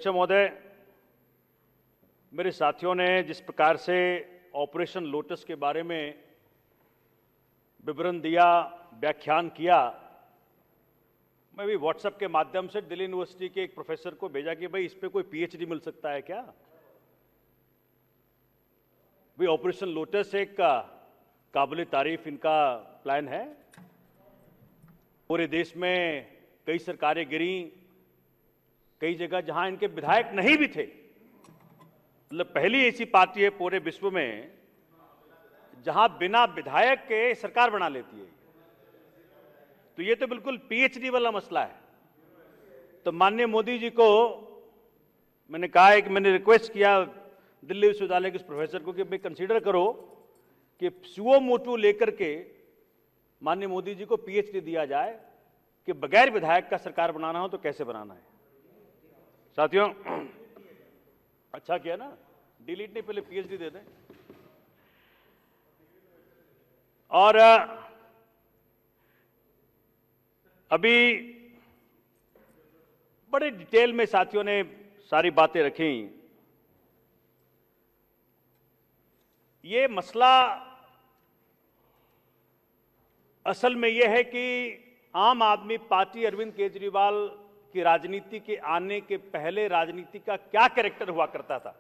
अध्यक्ष महोदय, मेरे साथियों ने जिस प्रकार से ऑपरेशन लोटस के बारे में विवरण दिया, व्याख्यान किया, मैं भी व्हाट्सएप के माध्यम से दिल्ली यूनिवर्सिटी के एक प्रोफेसर को भेजा कि भाई इस पे कोई पीएचडी मिल सकता है क्या। भाई ऑपरेशन लोटस एक काबिल तारीफ इनका प्लान है। पूरे देश में कई सरकारें गिरी, कई जगह जहां इनके विधायक नहीं भी थे। मतलब पहली ऐसी पार्टी है पूरे विश्व में जहां बिना विधायक के सरकार बना लेती है। तो ये तो बिल्कुल पीएचडी वाला मसला है। तो माननीय मोदी जी को मैंने कहा है कि मैंने रिक्वेस्ट किया दिल्ली विश्वविद्यालय के उस प्रोफेसर को कि भाई कंसीडर करो कि सुओ मोटू लेकर के माननीय मोदी जी को पीएचडी दिया जाए कि बगैर विधायक का सरकार बनाना हो तो कैसे बनाना है। साथियों, अच्छा किया ना, डिलीट नहीं, पहले पीएचडी दे दें। और अभी बड़े डिटेल में साथियों ने सारी बातें रखी। ये मसला असल में यह है कि आम आदमी पार्टी अरविंद केजरीवाल की राजनीति के आने के पहले राजनीति का क्या कैरेक्टर हुआ करता था।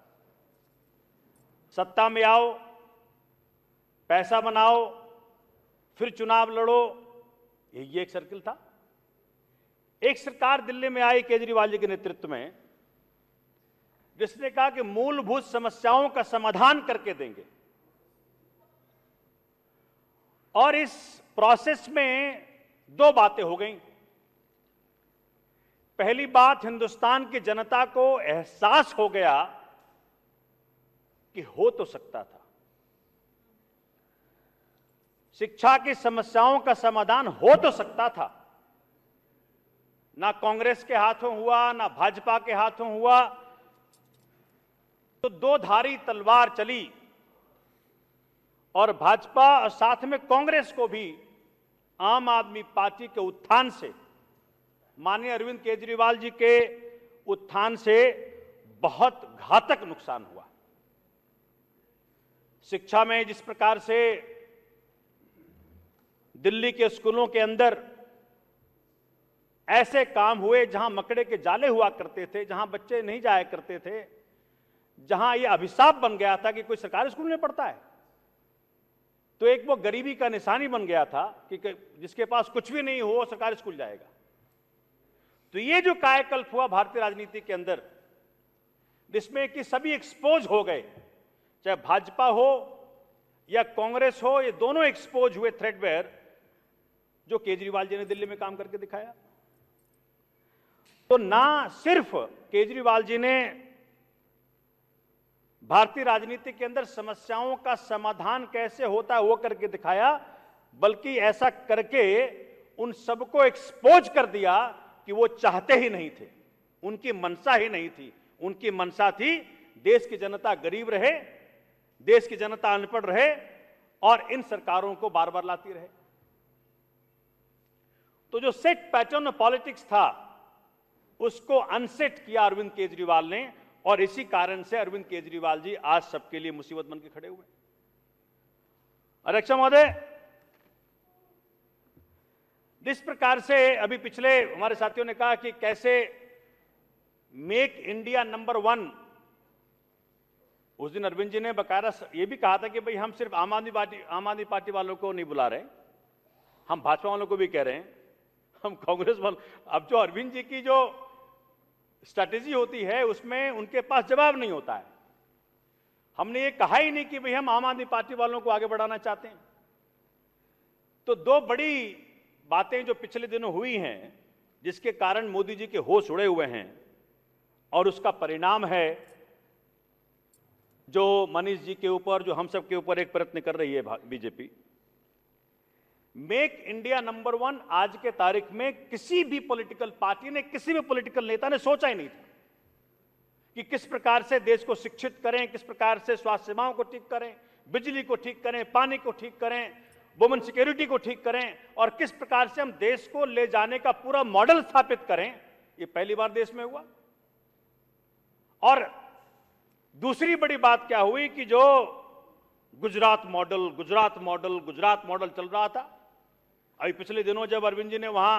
सत्ता में आओ, पैसा बनाओ, फिर चुनाव लड़ो, ये एक सर्किल था। एक सरकार दिल्ली में आई केजरीवाल जी के नेतृत्व में, जिसने कहा कि मूलभूत समस्याओं का समाधान करके देंगे। और इस प्रोसेस में दो बातें हो गई। पहली बात, हिंदुस्तान की जनता को एहसास हो गया कि हो तो सकता था, शिक्षा की समस्याओं का समाधान हो तो सकता था। ना कांग्रेस के हाथों हुआ, ना भाजपा के हाथों हुआ, तो दो धारी तलवार चली और भाजपा और साथ में कांग्रेस को भी आम आदमी पार्टी के उत्थान से, माननीय अरविंद केजरीवाल जी के उत्थान से बहुत घातक नुकसान हुआ। शिक्षा में जिस प्रकार से दिल्ली के स्कूलों के अंदर ऐसे काम हुए जहां मकड़े के जाले हुआ करते थे, जहां बच्चे नहीं जाया करते थे, जहां यह अभिशाप बन गया था कि कोई सरकारी स्कूल में पढ़ता है तो एक वो गरीबी का निशानी बन गया था कि जिसके पास कुछ भी नहीं हो सरकारी स्कूल जाएगा। तो ये जो कायाकल्प हुआ भारतीय राजनीति के अंदर, जिसमें कि सभी एक्सपोज हो गए, चाहे भाजपा हो या कांग्रेस हो, ये दोनों एक्सपोज हुए थ्रेडवेयर, जो केजरीवाल जी ने दिल्ली में काम करके दिखाया। तो ना सिर्फ केजरीवाल जी ने भारतीय राजनीति के अंदर समस्याओं का समाधान कैसे होता है वो करके दिखाया, बल्कि ऐसा करके उन सबको एक्सपोज कर दिया कि वो चाहते ही नहीं थे, उनकी मंशा ही नहीं थी। उनकी मंशा थी देश की जनता गरीब रहे, देश की जनता अनपढ़ रहे और इन सरकारों को बार बार लाती रहे। तो जो सेट पैटर्न ऑफ पॉलिटिक्स था उसको अनसेट किया अरविंद केजरीवाल ने, और इसी कारण से अरविंद केजरीवाल जी आज सबके लिए मुसीबत बन के खड़े हुए। अध्यक्ष महोदय, जिस प्रकार से अभी पिछले हमारे साथियों ने कहा कि कैसे मेक इंडिया नंबर 1, उस दिन अरविंद जी ने बकायदा यह भी कहा था कि भाई हम सिर्फ आम आदमी पार्टी वालों को नहीं बुला रहे, हम भाजपा वालों को भी कह रहे हैं, हम कांग्रेस वालों। अब जो अरविंद जी की जो स्ट्रैटेजी होती है उसमें उनके पास जवाब नहीं होता है। हमने ये कहा ही नहीं कि भाई हम आम आदमी पार्टी वालों को आगे बढ़ाना चाहते हैं। तो दो बड़ी बातें जो पिछले दिनों हुई हैं, जिसके कारण मोदी जी के होश उड़े हुए हैं, और उसका परिणाम है जो मनीष जी के ऊपर, जो हम सब के ऊपर एक प्रयत्न कर रही है बीजेपी। मेक इंडिया नंबर 1 आज के तारीख में किसी भी पॉलिटिकल पार्टी ने, किसी भी पॉलिटिकल नेता ने सोचा ही नहीं था कि किस प्रकार से देश को शिक्षित करें, किस प्रकार से स्वास्थ्य सेवाओं को ठीक करें, बिजली को ठीक करें, पानी को ठीक करें, वुमेन सिक्योरिटी को ठीक करें, और किस प्रकार से हम देश को ले जाने का पूरा मॉडल स्थापित करें। ये पहली बार देश में हुआ। और दूसरी बड़ी बात क्या हुई कि जो Gujarat model Gujarat model Gujarat model चल रहा था, अभी पिछले दिनों जब अरविंद जी ने वहां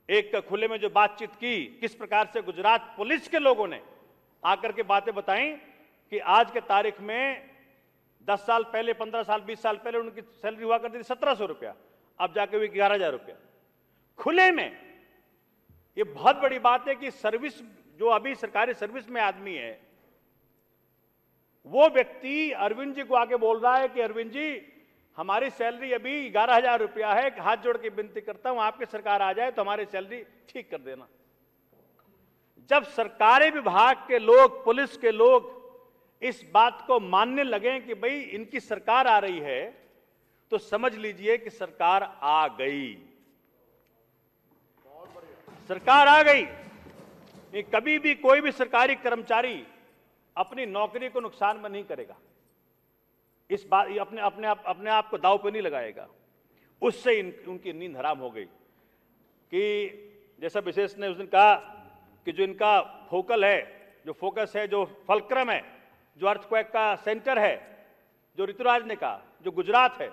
एक खुले में जो बातचीत की, किस प्रकार से गुजरात पुलिस के लोगों ने आकर के बातें बताई कि आज के तारीख में 10 साल पहले, 15 साल, 20 साल पहले उनकी सैलरी हुआ करती थी 1700 रुपया, अब जाके हुई 11,000 रुपया खुले में। ये बहुत बड़ी बात है कि सर्विस, जो अभी सरकारी सर्विस में आदमी है, वो व्यक्ति अरविंद जी को आके बोल रहा है कि अरविंद जी हमारी सैलरी अभी 11,000 रुपया है, हाथ जोड़ के विनती करता हूं आपकी सरकार आ जाए तो हमारी सैलरी ठीक कर देना। जब सरकारी विभाग के लोग, पुलिस के लोग इस बात को मानने लगे कि भाई इनकी सरकार आ रही है, तो समझ लीजिए कि सरकार आ गई, सरकार आ गई। कभी भी कोई भी सरकारी कर्मचारी अपनी नौकरी को नुकसान में नहीं करेगा, इस बात अपने आप को दांव पे नहीं लगाएगा। उससे उनकी नींद हराम हो गई कि जैसा विशेष ने उस दिन कहा कि जो इनका फोकल है, जो फोकस है, जो फलक्रम है, जो अर्थक्वेक का सेंटर है, जो ऋतुराज ने कहा, जो गुजरात है,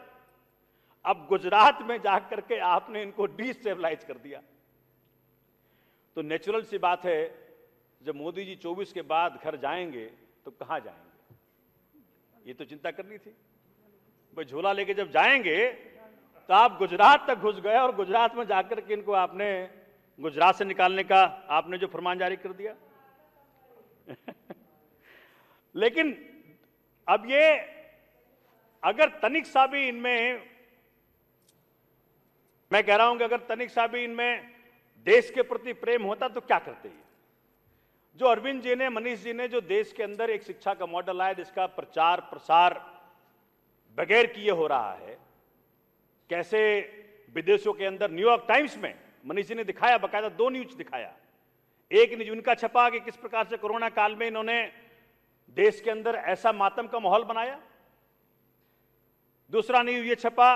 अब गुजरात में जाकर के आपने इनको डिस्टेबलाइज कर दिया। तो नेचुरल सी बात है, जब मोदी जी 24 के बाद घर जाएंगे तो कहां जाएंगे, ये तो चिंता करनी थी। भाई झोला लेके जब जाएंगे तो आप गुजरात तक घुस गए और गुजरात में जाकर के इनको आपने गुजरात से निकालने का आपने जो फरमान जारी कर दिया। लेकिन अब ये अगर तनिक सा भी इनमें, मैं कह रहा हूं कि अगर तनिक सा भी इनमें देश के प्रति प्रेम होता तो क्या करते हैं। जो अरविंद जी ने, मनीष जी ने जो देश के अंदर एक शिक्षा का मॉडल आया जिसका प्रचार प्रसार बगैर किए हो रहा है, कैसे विदेशों के अंदर, न्यूयॉर्क टाइम्स में मनीष जी ने दिखाया, बकायदा 2 न्यूज दिखाया। एक न्यूज उनका छपा कि किस प्रकार से कोरोना काल में इन्होंने देश के अंदर ऐसा मातम का माहौल बनाया। दूसरा न्यूज ये छपा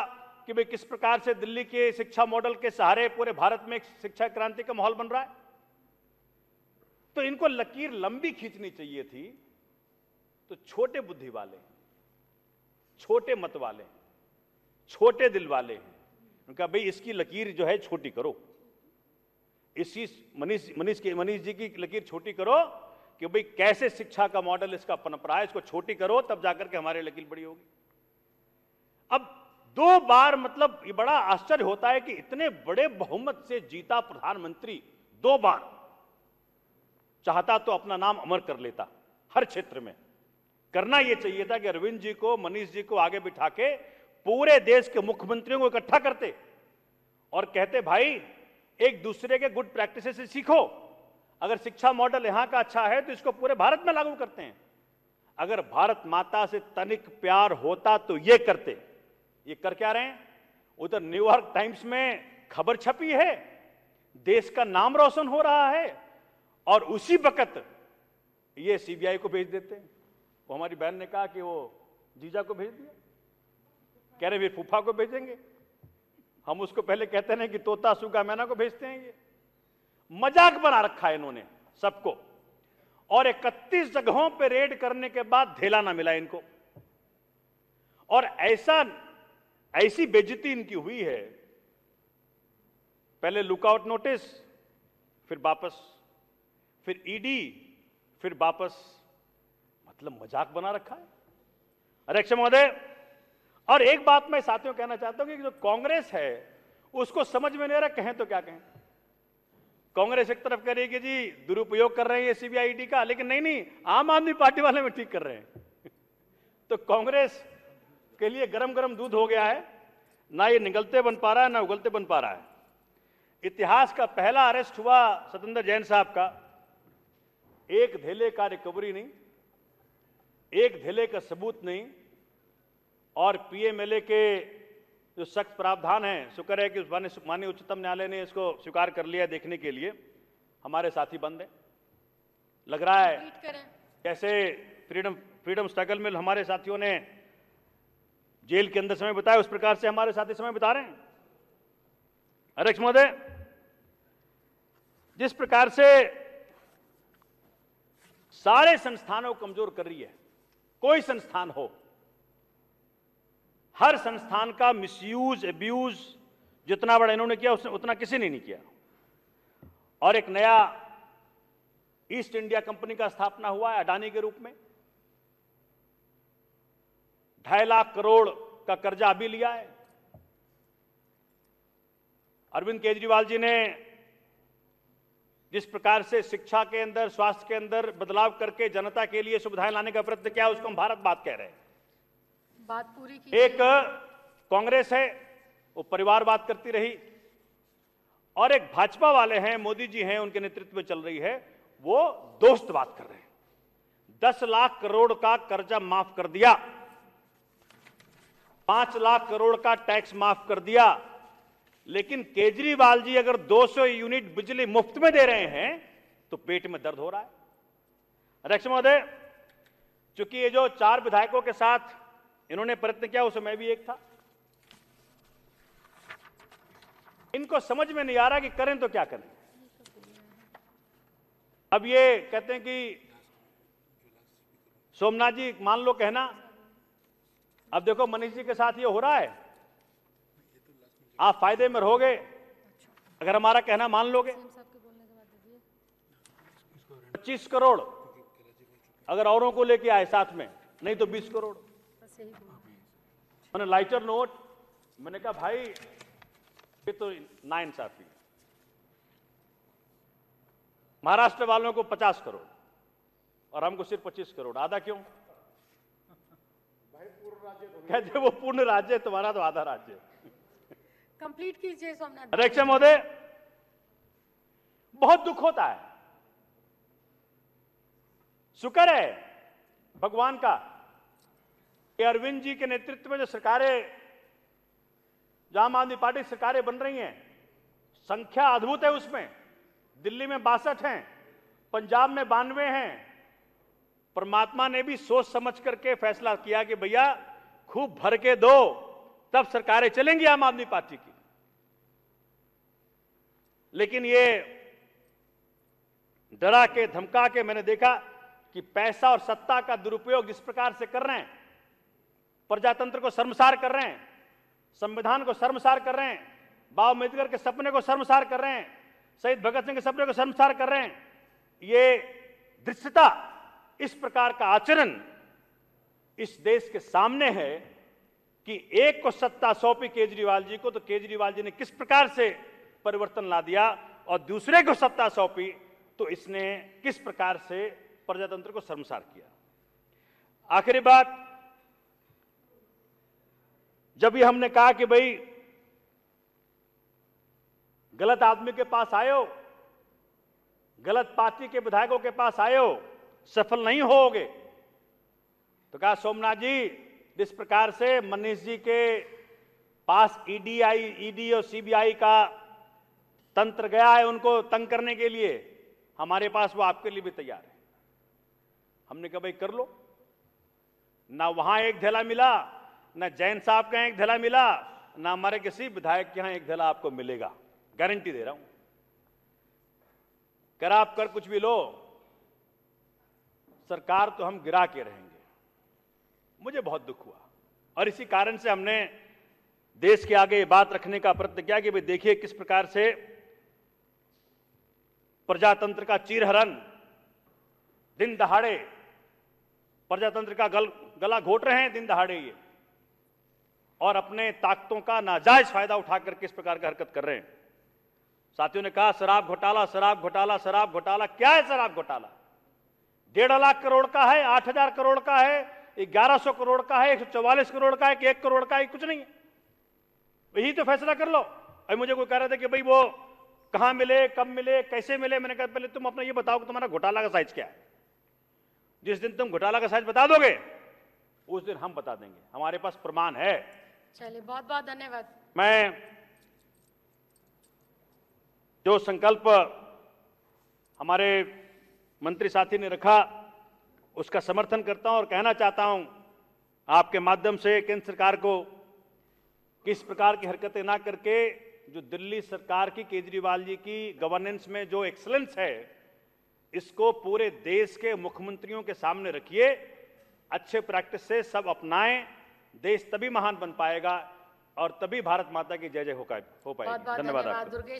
कि भाई किस प्रकार से दिल्ली के शिक्षा मॉडल के सहारे पूरे भारत में एक शिक्षा क्रांति का माहौल बन रहा है। तो इनको लकीर लंबी खींचनी चाहिए थी, तो छोटे बुद्धि वाले, छोटे मत वाले, छोटे दिल वाले हैं, उनका भाई इसकी लकीर जो है छोटी करो, इसी मनीष जी की लकीर छोटी करो कि भाई कैसे शिक्षा का मॉडल इसका पनप रहा है, इसको छोटी करो, तब जाकर के हमारी लकीर बड़ी होगी। अब 2 बार, मतलब ये बड़ा आश्चर्य होता है कि इतने बड़े बहुमत से जीता प्रधानमंत्री 2 बार, चाहता तो अपना नाम अमर कर लेता हर क्षेत्र में। करना यह चाहिए था कि अरविंद जी को, मनीष जी को आगे बिठा के पूरे देश के मुख्यमंत्रियों को इकट्ठा करते और कहते भाई एक दूसरे के गुड प्रैक्टिसेस से सीखो, अगर शिक्षा मॉडल यहां का अच्छा है तो इसको पूरे भारत में लागू करते हैं। अगर भारत माता से तनिक प्यार होता तो ये करते। ये कर क्या रहे हैं, उधर न्यूयॉर्क टाइम्स में खबर छपी है, देश का नाम रोशन हो रहा है, और उसी वक्त ये सीबीआई को भेज देते हैं। वो हमारी बहन ने कहा कि वो जीजा को भेज दिया, कह रहे फिर फूफा को भेजेंगे। हम उसको पहले कहते हैं कि तोता सुगा मैना को भेजते हैं। ये मजाक बना रखा है इन्होंने सबको, और 31 जगहों पे रेड करने के बाद ढेला ना मिला इनको, और ऐसी बेइज्जती इनकी हुई है, पहले लुकआउट नोटिस, फिर वापस, फिर ईडी, फिर वापस, मतलब मजाक बना रखा है। अध्यक्ष महोदय, और एक बात मैं साथियों कहना चाहता हूं कि जो कांग्रेस है उसको समझ में नहीं आ रहा कहें तो क्या कहें। कांग्रेस एक तरफ कह रही है कि जी दुरुपयोग कर रहे हैं सीबीआई ईडी का, लेकिन नहीं, आम आदमी पार्टी वाले में ठीक कर रहे हैं। तो कांग्रेस के लिए गरम गरम दूध हो गया है, ना ये निगलते बन पा रहा है ना उगलते बन पा रहा है। इतिहास का पहला अरेस्ट हुआ सत्येंद्र जैन साहब का, एक धेले का रिकवरी नहीं, एक धेले का सबूत नहीं, और पीएमएलए के जो सख्त प्रावधान है, शुक्र है कि माननीय उच्चतम न्यायालय ने इसको स्वीकार कर लिया देखने के लिए। हमारे साथी बंद है, लग रहा है कैसे फ्रीडम स्ट्रगल में हमारे साथियों ने जेल के अंदर समय बिताया, उस प्रकार से हमारे साथी समय बिता रहे हैं। अध्यक्ष महोदय, जिस प्रकार से सारे संस्थानों को कमजोर कर रही है। कोई संस्थान हो, हर संस्थान का मिसयूज, एब्यूज जितना बड़ा इन्होंने किया उतना किसी ने नहीं किया। और एक नया ईस्ट इंडिया कंपनी का स्थापना हुआ है अडानी के रूप में। 2.5 लाख करोड़ का कर्जा अभी लिया है। अरविंद केजरीवाल जी ने जिस प्रकार से शिक्षा के अंदर, स्वास्थ्य के अंदर बदलाव करके जनता के लिए सुविधाएं लाने का प्रयत्न किया, उसको हम भारत बात कह रहे हैं। बात पूरी की। एक कांग्रेस है, वो परिवारवाद करती रही, और एक भाजपा वाले हैं, मोदी जी हैं, उनके नेतृत्व में चल रही है, वो दोस्तवाद कर रहे हैं। 10 लाख करोड़ का कर्जा माफ कर दिया, 5 लाख करोड़ का टैक्स माफ कर दिया, लेकिन केजरीवाल जी अगर 200 यूनिट बिजली मुफ्त में दे रहे हैं तो पेट में दर्द हो रहा है। अध्यक्ष महोदय, चूंकि ये जो 4 विधायकों के साथ इन्होंने प्रयत्न किया, उसमें मैं भी एक था, इनको समझ में नहीं आ रहा कि करें तो क्या करें। अब ये कहते हैं कि सोमनाथ जी मान लो कहना, अब देखो मनीष जी के साथ ये हो रहा है, आप फायदे में रहोगे अगर हमारा कहना मान लोगे। 25 करोड़ अगर औरों को लेके आए साथ में, नहीं तो 20 करोड़। मैंने लाइटर नोट, मैंने कहा भाई ये तो नाइंसाफी है। महाराष्ट्र वालों को 50 करोड़ और हमको सिर्फ 25 करोड़, आधा क्यों? कहते वो पूर्ण राज्य, तुम्हारा तो आधा राज्य। कंप्लीट कीजिए सोमनाथ। अध्यक्ष महोदय, बहुत दुख होता है, शुक्र है भगवान का कि अरविंद जी के नेतृत्व में जो सरकारें, जो आम आदमी पार्टी सरकारें बन रही हैं, संख्या अद्भुत है उसमें। दिल्ली में 62 हैं, पंजाब में 92 हैं। परमात्मा ने भी सोच समझ करके फैसला किया कि भैया खूब भर के दो, तब सरकारें चलेंगी आम आदमी पार्टी की। लेकिन ये डरा के धमका के मैंने देखा कि पैसा और सत्ता का दुरुपयोग जिस प्रकार से कर रहे हैं, प्रजातंत्र को शर्मसार कर रहे हैं, संविधान को शर्मसार कर रहे हैं, बाबा अम्बेडकर के सपने को शर्मसार कर रहे हैं, शहीद भगत सिंह के सपने को शर्मसार कर रहे हैं। ये दृश्यता, इस प्रकार का आचरण इस देश के सामने है कि एक को सत्ता सौंपी केजरीवाल जी को, तो केजरीवाल जी ने किस प्रकार से परिवर्तन ला दिया, और दूसरे को सत्ता सौंपी तो इसने किस प्रकार से प्रजातंत्र को शर्मसार किया। आखिरी बात, जब ये हमने कहा कि भाई गलत आदमी के पास आए हो, गलत पार्टी के विधायकों के पास आए हो, सफल नहीं होगे, तो कहा सोमनाथ जी जिस प्रकार से मनीष जी के पास ईडी और सीबीआई का तंत्र गया है उनको तंग करने के लिए, हमारे पास वो आपके लिए भी तैयार है। हमने कहा भाई कर लो। ना वहां एक धेला मिला, ना जैन साहब का एक धेला मिला, ना हमारे किसी विधायक के यहां एक धेला आपको मिलेगा, गारंटी दे रहा हूं। कर आप कर कुछ भी लो, सरकार तो हम गिरा के रहेंगे। मुझे बहुत दुख हुआ, और इसी कारण से हमने देश के आगे ये बात रखने का प्रयत्न किया कि भाई देखिए किस प्रकार से प्रजातंत्र का चीरहरण, दिन दहाड़े प्रजातंत्र का गला घोट रहे हैं, दिन दहाड़े ये, और अपने ताकतों का नाजायज फायदा उठाकर किस प्रकार की हरकत कर रहे हैं। साथियों ने कहा शराब घोटाला, शराब घोटाला, शराब घोटाला। क्या है शराब घोटाला? 1.5 लाख करोड़ का है, 8,000 करोड़ का है, 1100 करोड़ का है, 144 करोड़ का है कि 1 करोड़ का है? कुछ नहीं है। यही तो फैसला कर लो। अभी मुझे कोई कह रहा था कि भाई वो कहां मिले, कब मिले, कैसे मिले। मैंने कहा पहले तुम अपना ये बताओ कि तुम्हारा घोटाला का साइज क्या है। जिस दिन तुम घोटाला का साइज बता दोगे उस दिन हम बता देंगे, हमारे पास प्रमाण है। चलिए, बहुत बहुत धन्यवाद। मैं जो संकल्प हमारे मंत्री साथी ने रखा उसका समर्थन करता हूं और कहना चाहता हूं आपके माध्यम से केंद्र सरकार को, किस प्रकार की हरकतें ना करके जो दिल्ली सरकार की, केजरीवाल जी की गवर्नेंस में जो एक्सीलेंस है, इसको पूरे देश के मुख्यमंत्रियों के सामने रखिए, अच्छे प्रैक्टिस से सब अपनाएं, देश तभी महान बन पाएगा और तभी भारत माता की जय जय हो पाएगी। बहुत बहुत धन्यवाद धन्यवाद आपका। दुर्गेश।